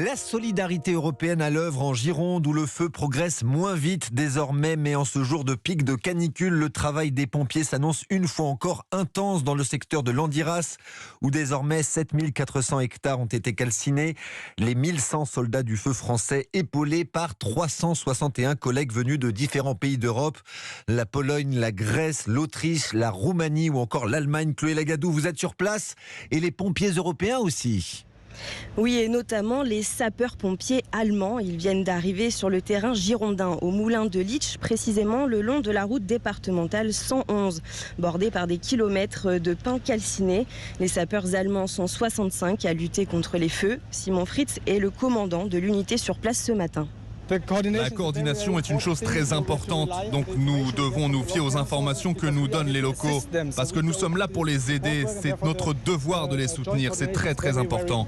La solidarité européenne à l'œuvre en Gironde où le feu progresse moins vite désormais, mais en ce jour de pic de canicule, le travail des pompiers s'annonce une fois encore intense dans le secteur de Landiras où désormais 7400 hectares ont été calcinés. Les 1100 soldats du feu français épaulés par 361 collègues venus de différents pays d'Europe. La Pologne, la Grèce, l'Autriche, la Roumanie ou encore l'Allemagne. Chloé Lagadou, vous êtes sur place et les pompiers européens aussi. Oui, et notamment les sapeurs-pompiers allemands. Ils viennent d'arriver sur le terrain girondin, au moulin de Litsch, précisément le long de la route départementale 111, bordée par des kilomètres de pins calcinés. Les sapeurs allemands sont 65 à lutter contre les feux. Simon Fritz est le commandant de l'unité sur place ce matin. La coordination est une chose très importante, donc nous devons nous fier aux informations que nous donnent les locaux, parce que nous sommes là pour les aider, c'est notre devoir de les soutenir, c'est très très important.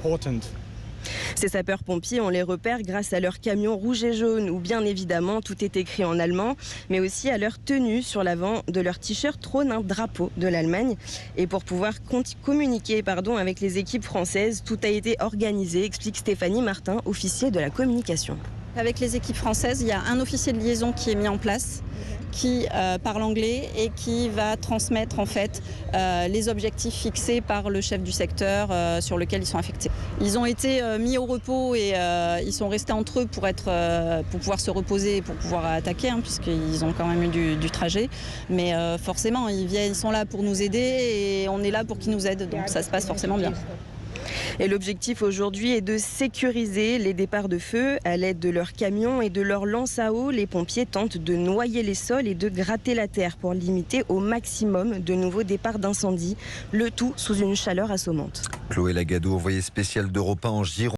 Ces sapeurs-pompiers, on les repère grâce à leurs camions rouges et jaunes, où bien évidemment tout est écrit en allemand, mais aussi à leur tenue. Sur l'avant de leur t-shirt trône un drapeau de l'Allemagne. Et pour pouvoir communiquer avec les équipes françaises, tout a été organisé, explique Stéphanie Martin, officier de la communication. Avec les équipes françaises, il y a un officier de liaison qui est mis en place, qui parle anglais et qui va transmettre en fait les objectifs fixés par le chef du secteur sur lequel ils sont affectés. Ils ont été mis au repos et ils sont restés entre eux pour pouvoir se reposer et pour pouvoir attaquer, puisqu'ils ont quand même eu du trajet. Mais forcément, ils sont là pour nous aider et on est là pour qu'ils nous aident, donc ça se passe forcément bien. Et l'objectif aujourd'hui est de sécuriser les départs de feu. À l'aide de leurs camions et de leurs lances à eau, les pompiers tentent de noyer les sols et de gratter la terre pour limiter au maximum de nouveaux départs d'incendie. Le tout sous une chaleur assommante. Chloé Lagadou, envoyée spéciale d'Europe 1 en Gironde.